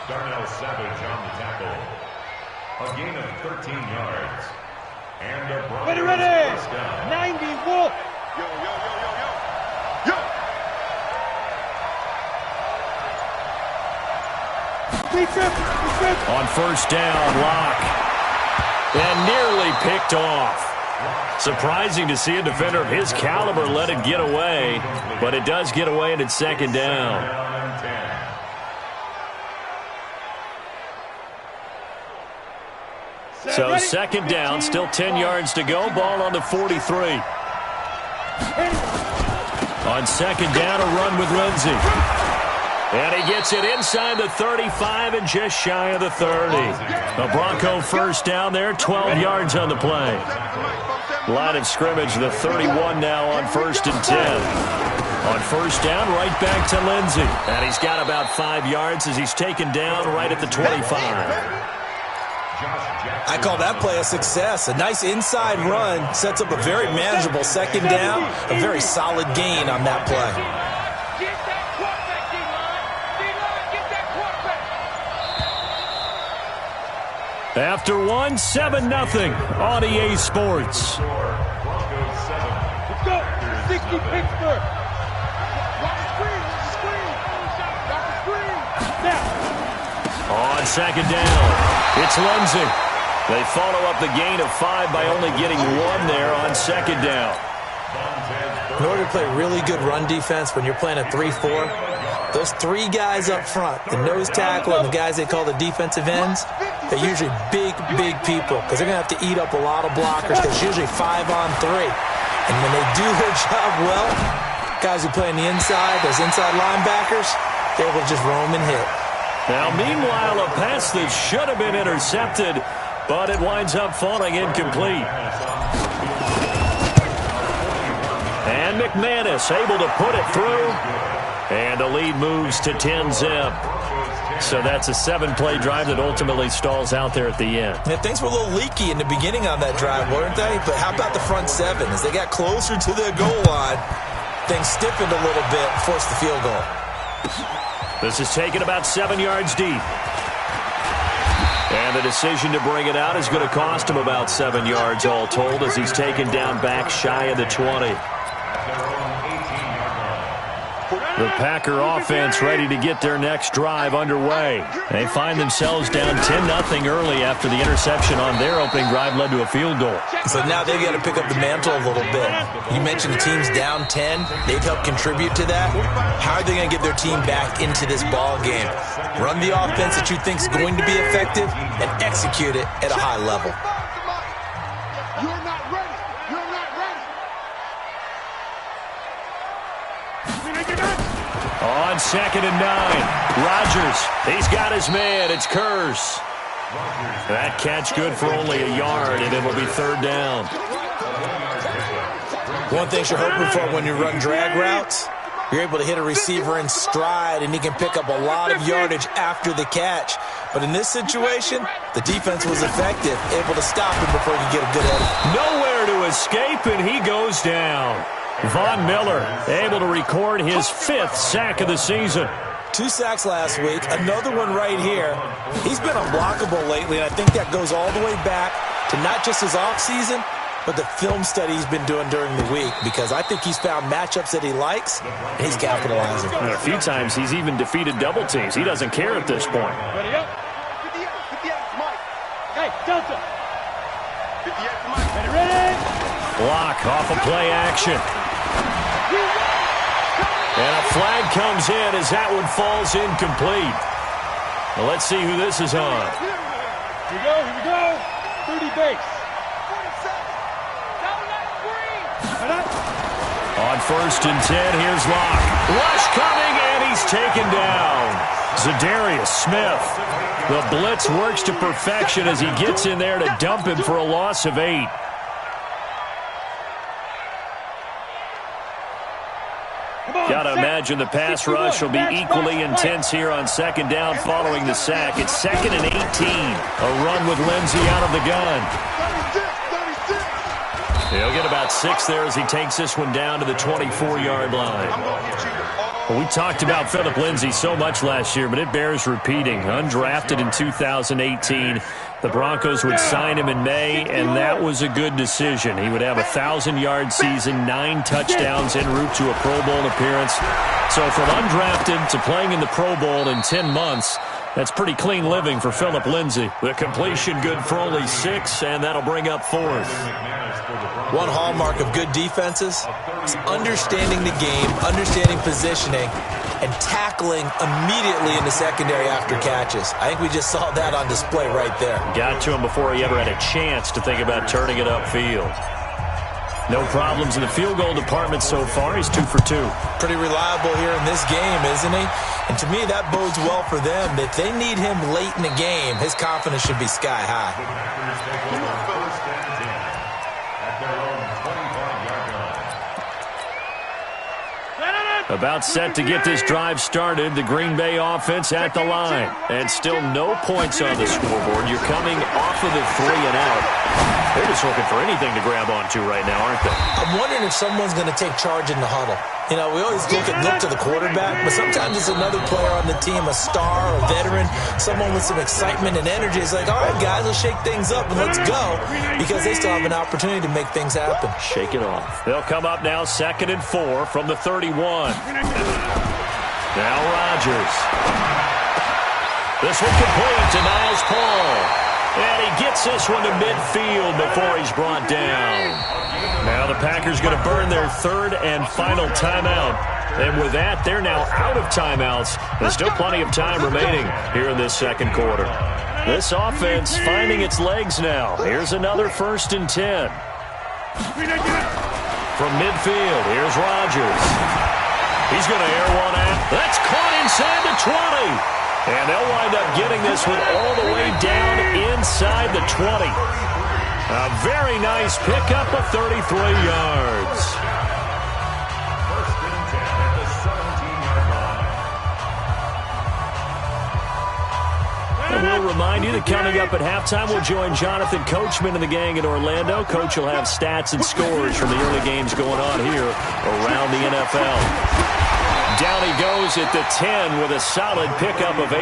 Darnell Savage on the tackle. A gain of 13 yards. And the Broncos first down. 90 Wolf. Yo, yo, yo, yo, yo. Yo. On first down, Locke. And nearly picked off. Surprising to see a defender of his caliber let it get away, but it does get away and it's second down. So second down, still 10 yards to go, ball on the 43. On second down, a run with Lindsey. And he gets it inside the 35 and just shy of the 30. A Bronco first down there, 12 yards on the play. Line of scrimmage, the 31 now on first and 10. On first down, right back to Lindsey. And he's got about 5 yards as he's taken down right at the 25. I call that play a success. A nice inside run sets up a very manageable second down. A very solid gain on that play. After one, 7-0 on EA Sports. Let's go. 60 Pittsburgh. On second down, it's Lindsey. They follow up the gain of 5 by only getting 1 there on second down. In order to play really good run defense when you're playing a 3-4, those 3 guys up front, the nose tackle and the guys they call the defensive ends, they're usually big, big people because they're going to have to eat up a lot of blockers because it's usually 5 on 3. And when they do their job well, guys who play on the inside, those inside linebackers, they're able to just roam and hit. Now, meanwhile, a pass that should have been intercepted, but it winds up falling incomplete. And McManus able to put it through, and the lead moves to 10-zip. So that's a 7-play drive that ultimately stalls out there at the end. Yeah, things were a little leaky in the beginning on that drive, weren't they? But how about the front 7? As they got closer to the goal line, things stiffened a little bit and forced the field goal. This is taken about 7 yards deep. And the decision to bring it out is going to cost him about 7 yards all told as he's taken down back shy of the 20. The Packer offense ready to get their next drive underway. They find themselves down 10-0 early after the interception on their opening drive led to a field goal. So now they've got to pick up the mantle a little bit. You mentioned the team's down 10. They've helped contribute to that. How are they going to get their team back into this ball game? Run the offense that you think is going to be effective and execute it at a high level. You're not ready. You're not ready. On second and 9, Rodgers, he's got his man, it's Kurz. That catch good for only a yard, and it will be third down. One thing you're hoping for when you run drag routes, you're able to hit a receiver in stride, and he can pick up a lot of yardage after the catch. But in this situation, the defense was effective, able to stop him before he could get a good header. Nowhere to escape, and he goes down. Von Miller able to record his 5th sack of the season. 2 sacks last week, another one right here. He's been unblockable lately, and I think that goes all the way back to not just his offseason, but the film study he's been doing during the week, because I think he's found matchups that he likes, and he's capitalizing. And a few times he's even defeated double teams. He doesn't care at this point. Ready up. 58, Mike. Hey, Delta. 58, Mike. Ready? Block off a play action. And a flag comes in as that one falls incomplete. Well, let's see who this is on. Here we go. 30 base. On first and 10, here's Locke. Rush coming, and he's taken down. Zadarius Smith. The blitz works to perfection as he gets in there to dump him for a loss of 8. Got to imagine the pass rush will be equally intense here on second down following the sack. It's second and 18. A run with Lindsey out of the gun. He'll get about 6 there as he takes this one down to the 24-yard line. I'm going to hit you all Well, we talked about Philip Lindsay so much last year, but it bears repeating. Undrafted in 2018, the Broncos would sign him in May, and that was a good decision. He would have a 1,000-yard season, 9 touchdowns en route to a Pro Bowl appearance. So from undrafted to playing in the Pro Bowl in 10 months, that's pretty clean living for Philip Lindsay. The completion good for only 6, and that'll bring up 4th. One hallmark of good defenses is understanding the game, understanding positioning, and tackling immediately in the secondary after catches. I think we just saw that on display right there. Got to him before he ever had a chance to think about turning it upfield. No problems in the field goal department so far. He's 2 for 2. Pretty reliable here in this game, isn't he? And to me, that bodes well for them. If they need him late in the game, his confidence should be sky high. About set to get this drive started, the Green Bay offense at the line. And still no points on the scoreboard. You're coming off of the 3 and out. They're just looking for anything to grab onto right now, aren't they? I'm wondering if someone's going to take charge in the huddle. You know, we always look to the quarterback, but sometimes it's another player on the team, a star, a veteran, someone with some excitement and energy. It's like, all right, guys, let's shake things up and let's go, because they still have an opportunity to make things happen. Shake it off. They'll come up now 2nd and 4 from the 31. Now Rodgers. This one complete to Niles Paul. And he gets this one to midfield before he's brought down. Now the Packers going to burn their 3rd and final timeout. And with that, they're now out of timeouts. There's still plenty of time remaining here in this 2nd quarter. This offense finding its legs now. Here's another 1st and 10. From midfield, here's Rodgers. He's going to air one out. That's caught inside the 20. And they'll wind up getting this one all the way down inside the 20. A very nice pickup of 33 yards. First and 10 at the 17-yard line. And we'll remind you that coming up at halftime, we'll join Jonathan Coachman and the gang in Orlando. Coach will have stats and scores from the early games going on here around the NFL. Down he goes at the 10 with a solid pickup of 8.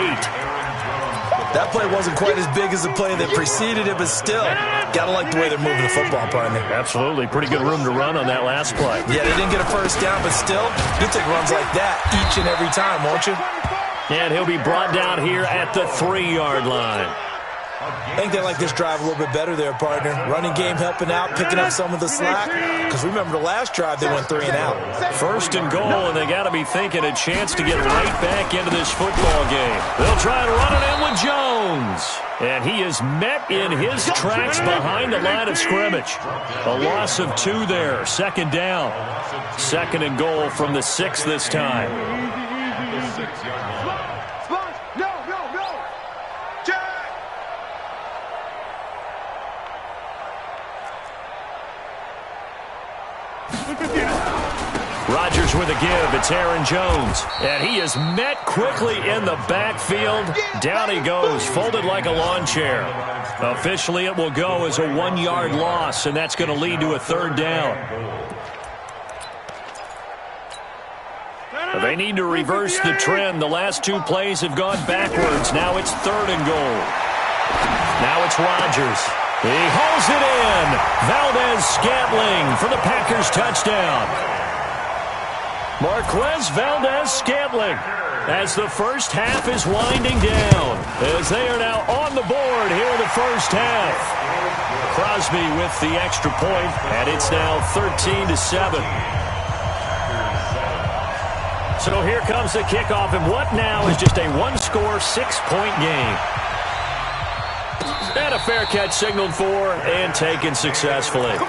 That play wasn't quite as big as the play that preceded it, but still, got to like the way they're moving the football, partner. Absolutely. Pretty good room to run on that last play. Yeah, they didn't get a first down, but still, you take runs like that each and every time, won't you? And he'll be brought down here at the 3-yard line. I think they like this drive a little bit better there, partner. Running game helping out, picking up some of the slack. Because remember the last drive, they went 3 and out. 1st and goal, and they got to be thinking a chance to get right back into this football game. They'll try to run it in with Jones. And he is met in his tracks behind the line of scrimmage. A loss of 2 there. 2nd down. 2nd and goal from the 6 this time. Rodgers with a give. It's Aaron Jones. And he is met quickly in the backfield. Down he goes, folded like a lawn chair. Officially, it will go as a 1-yard loss, and that's going to lead to a 3rd down. They need to reverse the trend. The last 2 plays have gone backwards. Now it's 3rd and goal. Now it's Rodgers. He hauls it in. Valdez-Scantling for the Packers touchdown. Marquez Valdez-Scantling as the first half is winding down, as they are now on the board here in the first half. Crosby with the extra point, and it's now 13-7. So here comes the kickoff, and what now is just a 1-score, 6-point game. And a fair catch signaled for and taken successfully.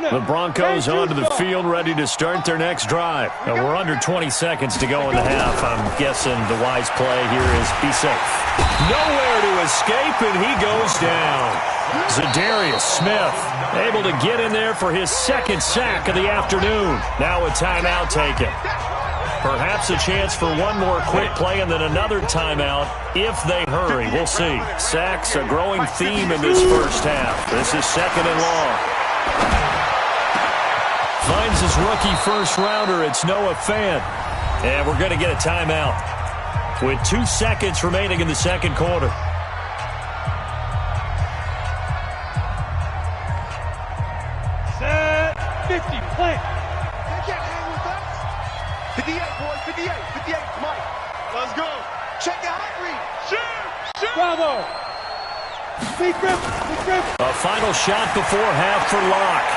The Broncos onto the field, ready to start their next drive. Now we're under 20 seconds to go in the half. I'm guessing the wise play here is be safe. Nowhere to escape, and he goes down. Zadarius Smith able to get in there for his 2nd sack of the afternoon. Now a timeout taken. Perhaps a chance for one more quick play and then another timeout if they hurry. We'll see. Sacks, a growing theme in this first half. This is 2nd and long. Finds his rookie first-rounder. It's Noah Fant. And we're going to get a timeout with 2 seconds remaining in the second quarter. Set. 50, play. They can't hang with us. 58, boys, 58, 58, Mike. Let's go. Check out Reed. Shoot. Bravo. Big grip, big grip. A final shot before half for Locke.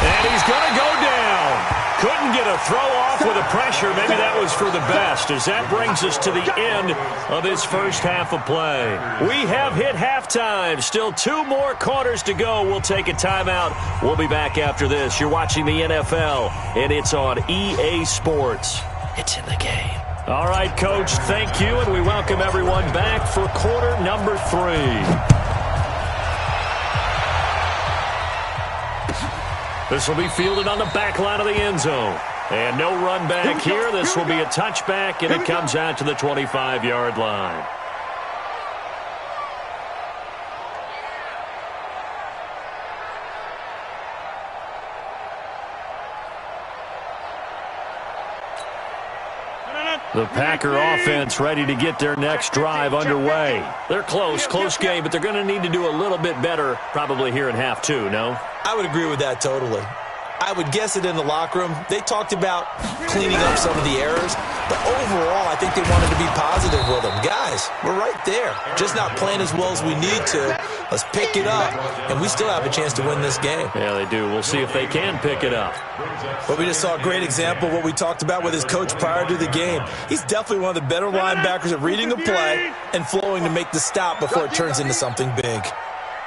And he's going to go down. Couldn't get a throw off with the pressure. Maybe that was for the best, as that brings us to the end of this first half of play. We have hit halftime. Still 2 more quarters to go. We'll take a timeout. We'll be back after this. You're watching the NFL, and it's on EA Sports. It's in the game. All right, Coach, thank you, and we welcome everyone back for quarter number 3. This will be fielded on the back line of the end zone. And no run back here. This will be a touchback, and it comes out to the 25-yard line. The Packer offense ready to get their next drive underway. They're close game, but they're going to need to do a little bit better probably here in half 2, no? I would agree with that totally. I would guess it in the locker room. They talked about cleaning up some of the errors, but overall, I think they wanted to be positive with them. Guys, we're right there. Just not playing as well as we need to. Let's pick it up, and we still have a chance to win this game. Yeah, they do. We'll see if they can pick it up. But we just saw a great example of what we talked about with his coach prior to the game. He's definitely one of the better linebackers at reading a play and flowing to make the stop before it turns into something big.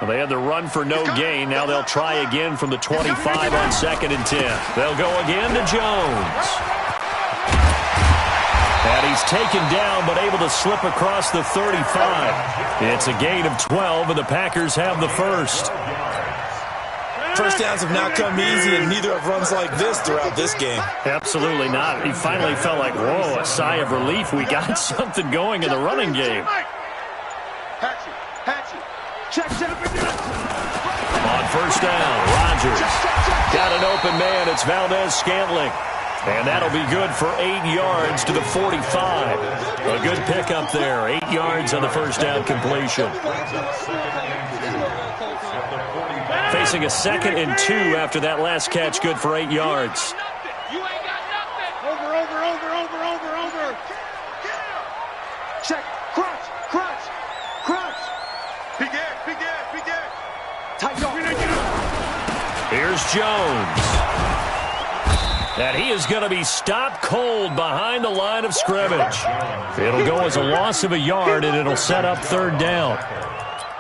Well, they had the run for no gain. Now they'll try again from the 25 on 2nd and 10. They'll go again to Jones. And he's taken down but able to slip across the 35. It's a gain of 12, and the Packers have the first. First downs have not come easy, and neither have runs like this throughout this game. Absolutely not. He finally felt like, whoa, a sigh of relief. We got something going in the running game. Check. On first down, Rodgers got an open man. It's Valdez-Scantling. And that'll be good for 8 yards to the 45. A good pickup there. 8 yards on the first down completion. Facing a 2nd and 2 after that last catch. Good for 8 yards. You ain't got nothing. Over. Check. Crunch. Big air. Tight up. Here's Jones. And he is going to be stopped cold behind the line of scrimmage. It'll go as a loss of a yard, and it'll set up 3rd down.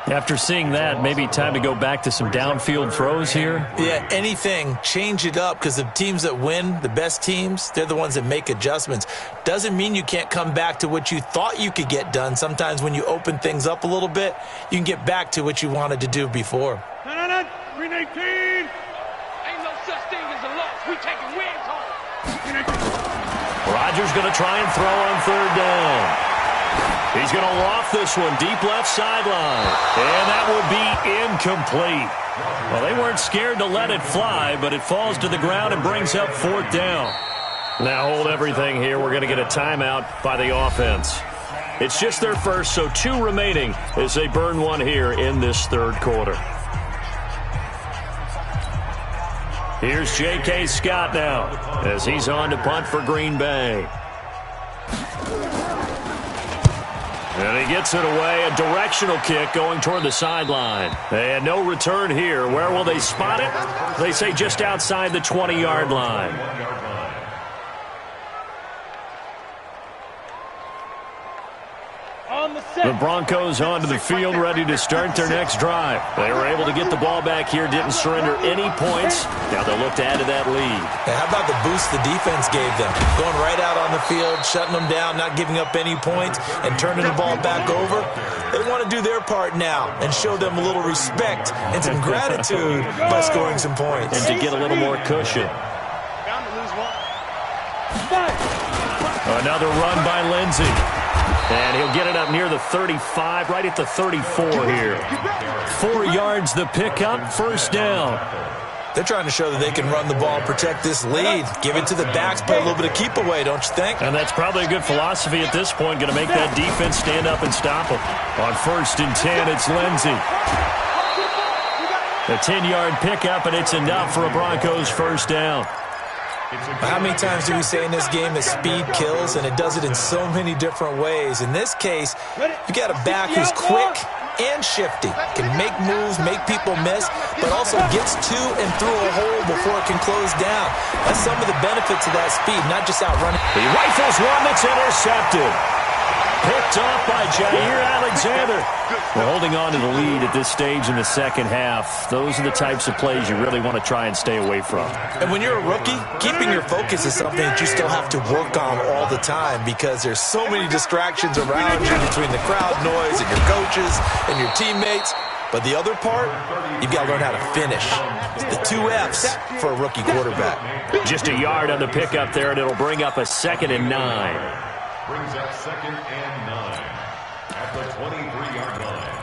After seeing that, maybe time to go back to some downfield throws here. Yeah, anything. Change it up, because the teams that win, the best teams, they're the ones that make adjustments. Doesn't mean you can't come back to what you thought you could get done. Sometimes when you open things up a little bit, you can get back to what you wanted to do before. 319. Ain't no such thing as a loss. We taking wins home. Rodgers going to try and throw on 3rd down. He's going to loft this one deep left sideline. And that would be incomplete. Well, they weren't scared to let it fly, but it falls to the ground and brings up 4th down. Now hold everything here. We're going to get a timeout by the offense. It's just their first, so 2 remaining as they burn one here in this 3rd quarter. Here's J.K. Scott now as he's on to punt for Green Bay. And he gets it away, a directional kick going toward the sideline. And no return here. Where will they spot it? They say just outside the 20-yard line. The Broncos onto the field, ready to start their next drive. They were able to get the ball back here, didn't surrender any points. Now they'll look to add to that lead. Hey, how about the boost the defense gave them? Going right out on the field, shutting them down, not giving up any points, and turning the ball back over. They want to do their part now and show them a little respect and some gratitude by scoring some points. And to get a little more cushion. Another run by Lindsey. And he'll get it up near the 35, right at the 34 here. 4 yards the pickup, first down. They're trying to show that they can run the ball and protect this lead. Give it to the backs, play a little bit of keep away, don't you think? And that's probably a good philosophy at this point, going to make that defense stand up and stop them. On 1st and 10, it's Lindsey. A 10-yard pickup, and it's enough for a Broncos first down. How many times do we say in this game that speed kills, and it does it in so many different ways? In this case, you got a back who's quick and shifty, can make moves, make people miss, but also gets to and through a hole before it can close down. That's some of the benefits of that speed, not just outrunning. He rifles one that's intercepted. Picked off by Jair Alexander. We're holding on to the lead at this stage in the second half. Those are the types of plays you really want to try and stay away from. And when you're a rookie, keeping your focus is something that you still have to work on all the time because there's so many distractions around you between the crowd noise and your coaches and your teammates. But the other part, you've got to learn how to finish. The 2 F's for a rookie quarterback. Just a yard on the pickup there, and it'll bring up a 2nd and 9. Brings up 2nd and 9 at the 23-yard line.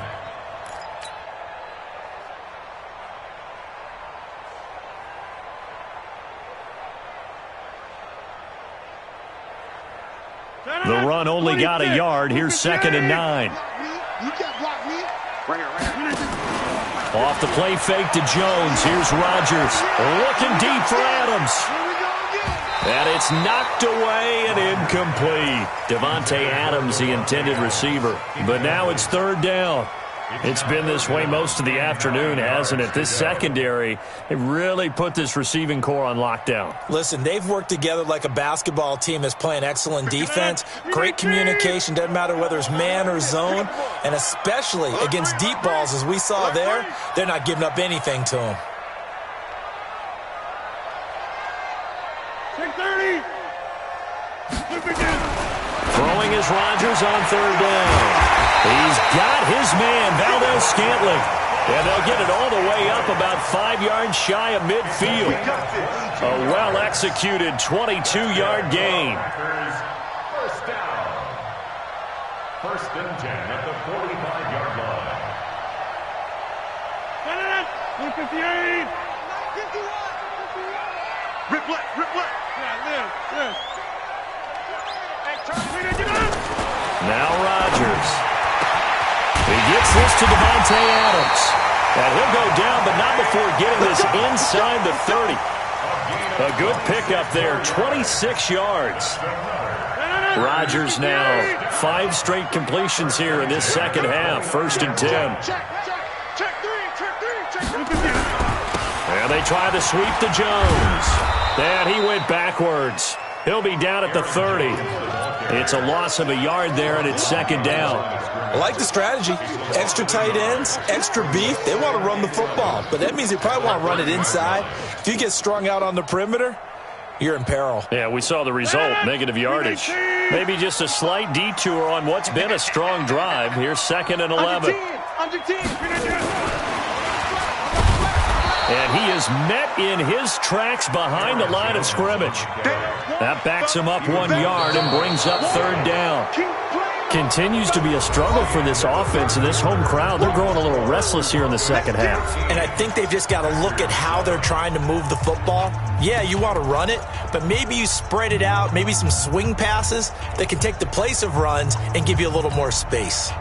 The run only got a yard. Here's 2nd and 9. Off the play fake to Jones. Here's Rodgers. Looking deep for Adams. And it's knocked away and incomplete. Davante Adams, the intended receiver. But now it's 3rd down. It's been this way most of the afternoon, hasn't it? This secondary, they really put this receiving core on lockdown. Listen, they've worked together like a basketball team that's playing excellent defense. Great communication, doesn't matter whether it's man or zone. And especially against deep balls, as we saw there, they're not giving up anything to them. Throwing is Rodgers on 3rd down. He's got his man, Valdez-Scantling. And they'll get it all the way up about 5 yards shy of midfield. A well-executed 22-yard gain. First down. 1st and 10 at the 45-yard line. 158. Rip left, rip left. Yeah. Now Rodgers. He gets this to Davante Adams. And he'll go down, but not before getting this inside the 30. A good pickup there, 26 yards. Rodgers now 5 straight completions here in this second half. 1st and 10. Check three. And they try to sweep to Jones. And he went backwards. He'll be down at the 30. It's a loss of a yard there, and it's 2nd down. I like the strategy. Extra tight ends, extra beef. They want to run the football, but that means they probably want to run it inside. If you get strung out on the perimeter, you're in peril. Yeah, we saw the result, negative yardage. Maybe just a slight detour on what's been a strong drive. Here's 2nd and 11. And he is met in his tracks behind the line of scrimmage. That backs him up 1 yard and brings up 3rd down. Continues to be a struggle for this offense and this home crowd. They're growing a little restless here in the second half. And I think they've just got to look at how they're trying to move the football. Yeah, you want to run it, but maybe you spread it out, maybe some swing passes that can take the place of runs and give you a little more space.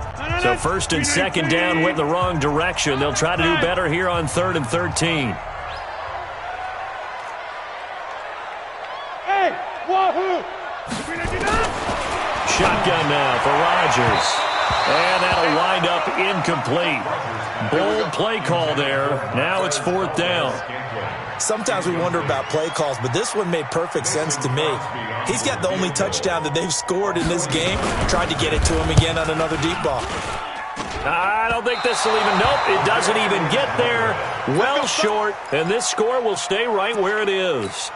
So 1st and 2nd down went the wrong direction. They'll try to do better here on 3rd and 13. Hey, wahoo! Shotgun now for Rodgers. And that'll wind up incomplete. Bold play call there. Now it's 4th down. Sometimes we wonder about play calls, but this one made perfect sense to me. He's got the only touchdown that they've scored in this game. Tried to get it to him again on another deep ball. I don't think this will even, nope, it doesn't even get there. Well short, and this score will stay right where it is.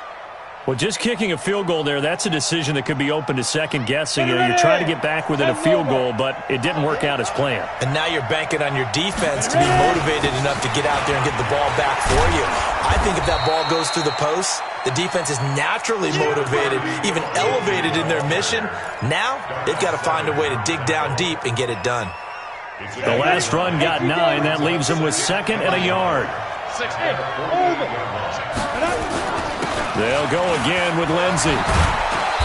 Well, just kicking a field goal there, that's a decision that could be open to second guessing. You know, you're trying to get back within a field goal, but it didn't work out as planned. And now you're banking on your defense to be motivated enough to get out there and get the ball back for you. I think if that ball goes through the post, The defense is naturally motivated, even elevated in their mission. Now, they've got to find a way to dig down deep and get it done. The last run got 9. That leaves them with 2nd and a yard. They'll go again with Lindsey.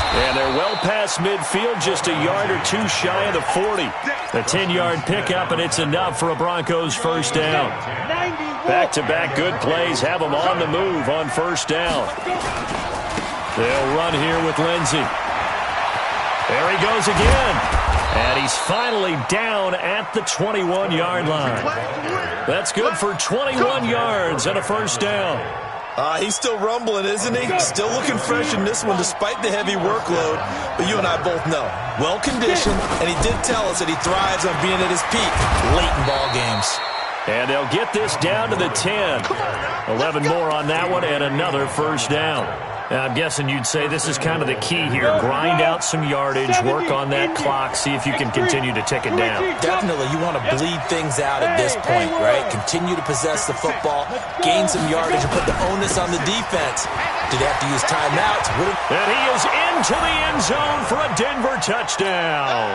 And they're well past midfield, just a yard or two shy of the 40. A 10-yard pickup, and it's enough for a Broncos first down. Back-to-back good plays have them on the move on first down. They'll run here with Lindsey. There he goes again. And he's finally down at the 21-yard line. That's good for 21 yards and a first down. He's still rumbling, isn't he? Still looking fresh in this one despite the heavy workload. But you and I both know, well-conditioned, and he did tell us that he thrives on being at his peak late in ball games. And they'll get this down to the 10. 11 more on that one and another first down. Now, I'm guessing you'd say this is kind of the key here. Grind out some yardage, work on that clock, see if you can continue to tick it down. Definitely, you want to bleed things out at this point, right? Continue to possess the football, gain some yardage, and put the onus on the defense. Do they have to use timeouts? And he is into the end zone for a Denver touchdown.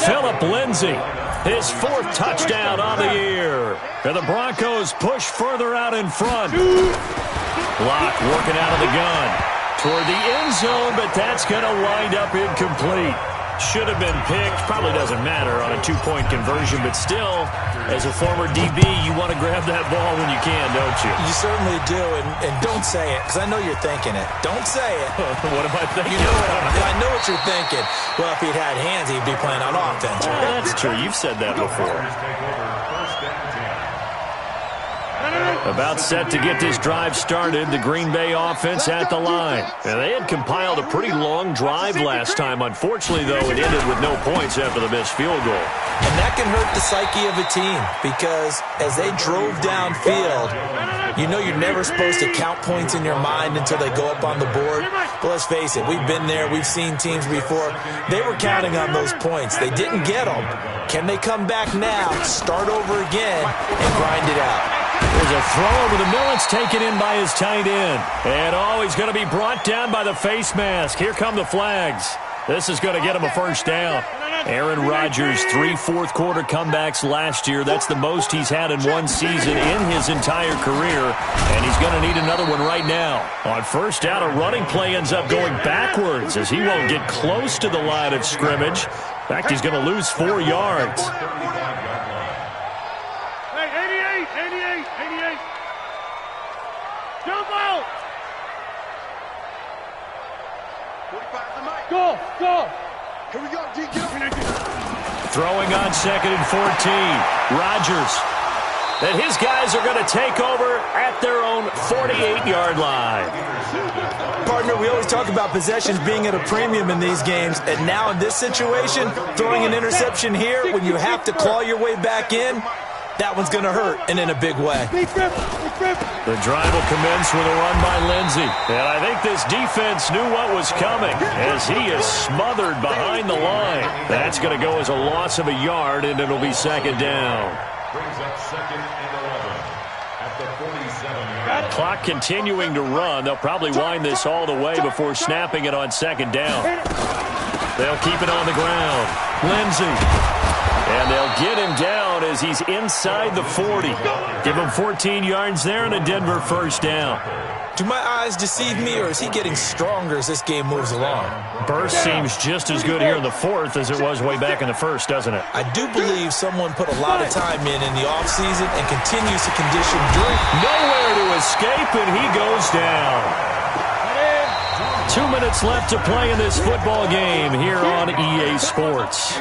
Phillip Lindsay, his 4th touchdown on the year. And the Broncos push further out in front. Block working out of the gun toward the end zone, but that's going to wind up incomplete. Should have been picked. Probably doesn't matter on a 2-point conversion, but still, as a former DB, you want to grab that ball when you can, don't you? You certainly do, and don't say it, because I know you're thinking it. Don't say it. What am I thinking? I know what you're thinking. Well, if he'd had hands, he'd be playing on offense. Right? That's true. You've said that before. About set to get this drive started, the Green Bay offense at the line. And they had compiled a pretty long drive last time. Unfortunately, though, it ended with no points after the missed field goal. And that can hurt the psyche of a team because as they drove downfield, you know you're never supposed to count points in your mind until they go up on the board. But let's face it, we've been there. We've seen teams before. They were counting on those points. They didn't get them. Can they come back now, start over again, and grind it out? There's a throw over the middle. It's taken in by his tight end. And he's going to be brought down by the face mask. Here come the flags. This is going to get him a first down. Aaron Rodgers, 3 fourth-quarter comebacks last year. That's the most he's had in one season in his entire career. And he's going to need another one right now. On first down, a running play ends up going backwards as he won't get close to the line of scrimmage. In fact, he's going to lose 4 yards. 88. Jump out. Go. Here we go, D. Throwing on 2nd and 14. Rodgers. And his guys are going to take over at their own 48-yard line. Partner, we always talk about possessions being at a premium in these games, and now in this situation, throwing an interception here when you have to claw your way back in, that one's going to hurt, and in a big way. The drive will commence with a run by Lindsey. And I think this defense knew what was coming as he is smothered behind the line. That's going to go as a loss of a yard, and it'll be 2nd down. Brings up 2nd and 11 at the 47-yard. Clock continuing to run. They'll probably wind this all the way before snapping it on 2nd down. They'll keep it on the ground. Lindsey. And they'll get him down as he's inside the 40. Give him 14 yards there and a Denver first down. Do my eyes deceive me, or is he getting stronger as this game moves along? Burst seems just as good here in the 4th as it was way back in the 1st, doesn't it? I do believe someone put a lot of time in the offseason and continues to condition during. Nowhere to escape, and he goes down. 2 minutes left to play in this football game here on EA Sports.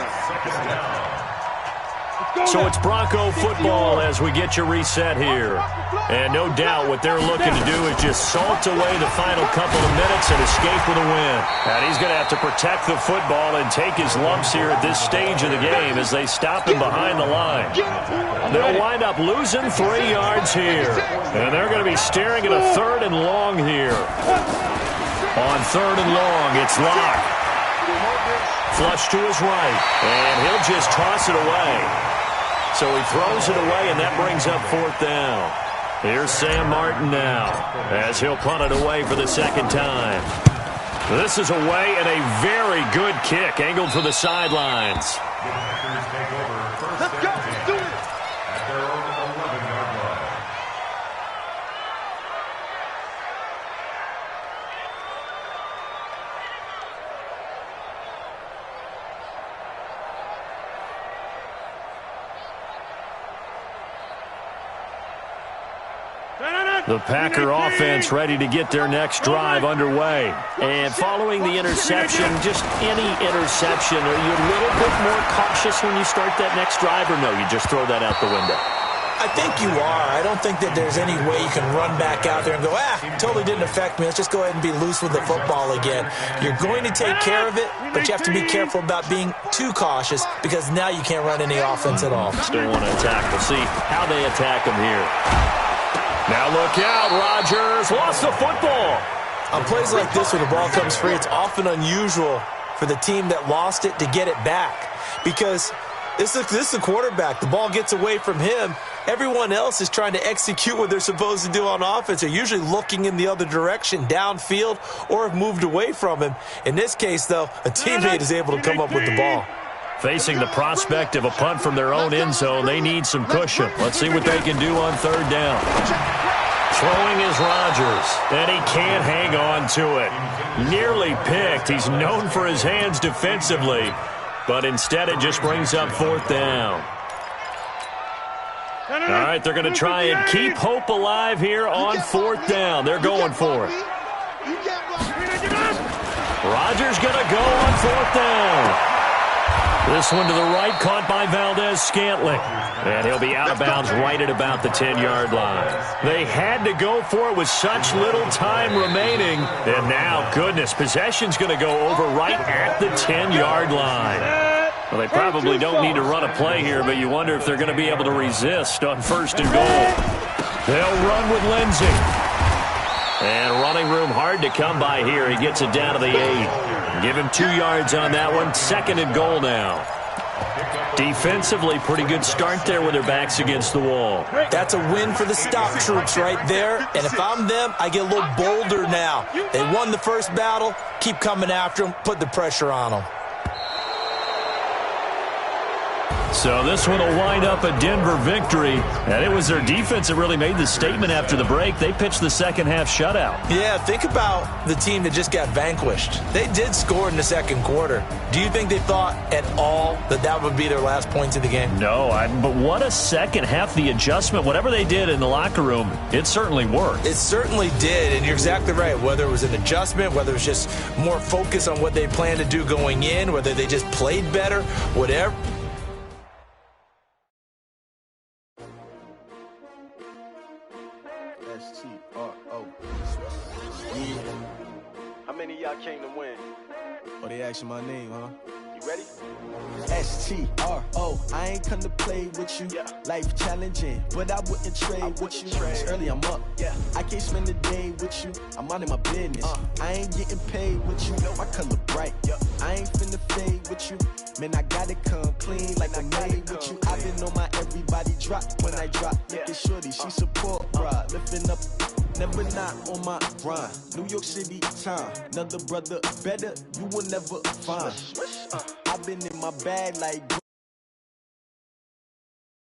So it's Bronco football as we get you reset here. And no doubt what they're looking to do is just salt away the final couple of minutes and escape with a win. And he's going to have to protect the football and take his lumps here at this stage of the game as they stop him behind the line. They'll wind up losing 3 yards here. And they're going to be staring at a 3rd and long here. On 3rd and long, it's Locke. Flush to his right. And he'll just toss it away. So he throws it away, and that brings up 4th down. Here's Sam Martin now as he'll punt it away for the second time. This is away and a very good kick angled for the sidelines. Let's go. Let's do it. At their own 11-yard line. The Packer offense ready to get their next drive underway. And following the interception, just any interception, are you a little bit more cautious when you start that next drive, or no, you just throw that out the window? I think you are. I don't think that there's any way you can run back out there and go, totally didn't affect me. Let's just go ahead and be loose with the football again. You're going to take care of it, but you have to be careful about being too cautious because now you can't run any offense at all. Still want to attack. We'll see how they attack them here. Now look out, Rodgers lost the football. On plays like this where the ball comes free, it's often unusual for the team that lost it to get it back because this is the quarterback. The ball gets away from him. Everyone else is trying to execute what they're supposed to do on offense. They're usually looking in the other direction, downfield, or have moved away from him. In this case, though, a teammate is able to come up with the ball. Facing the prospect of a punt from their own end zone, they need some cushion. Let's see what they can do on third down. Throwing is Rodgers, and he can't hang on to it. Nearly picked. He's known for his hands defensively, but instead it just brings up fourth down. All right, they're going to try and keep hope alive here on fourth down. They're going for it. Rodgers going to go on fourth down. This one to the right, caught by Valdez-Scantling. And he'll be out of bounds right at about the 10-yard line. They had to go for it with such little time remaining. And now, goodness, possession's going to go over right at the 10-yard line. Well, they probably don't need to run a play here, but you wonder if they're going to be able to resist on first and goal. They'll run with Lindsey. And running room hard to come by here. He gets it down to the 8. Give him 2 yards on that one. Second and goal now. Defensively, pretty good start there with their backs against the wall. That's a win for the stop troops right there. And if I'm them, I get a little bolder now. They won the first battle. Keep coming after them. Put the pressure on them. So this one will wind up a Denver victory. And it was their defense that really made the statement after the break. They pitched the second half shutout. Yeah, think about the team that just got vanquished. They did score in the second quarter. Do you think they thought at all that that would be their last points of the game? No, but what a second half. The adjustment, whatever they did in the locker room, it certainly worked. It certainly did, and you're exactly right. Whether it was an adjustment, whether it was just more focus on what they planned to do going in, whether they just played better, whatever. How many of y'all came to win? Oh, they asking my name, huh? You ready? S-T-R-O, I ain't come to play with you. Yeah. Life challenging, but I wouldn't trade with you. It's early, I'm up. Yeah. I can't spend the day with you. I'm minding my business. I ain't getting paid with you. My color bright. Yeah. I ain't finna fade with you. Man, I gotta come clean like I made with you. I've been on my everybody drop when I drop. Look at shorty, she support, bruh. Lifting up. Never not on my grind. New York City time. Another brother better, you will never find. I've been in my bag like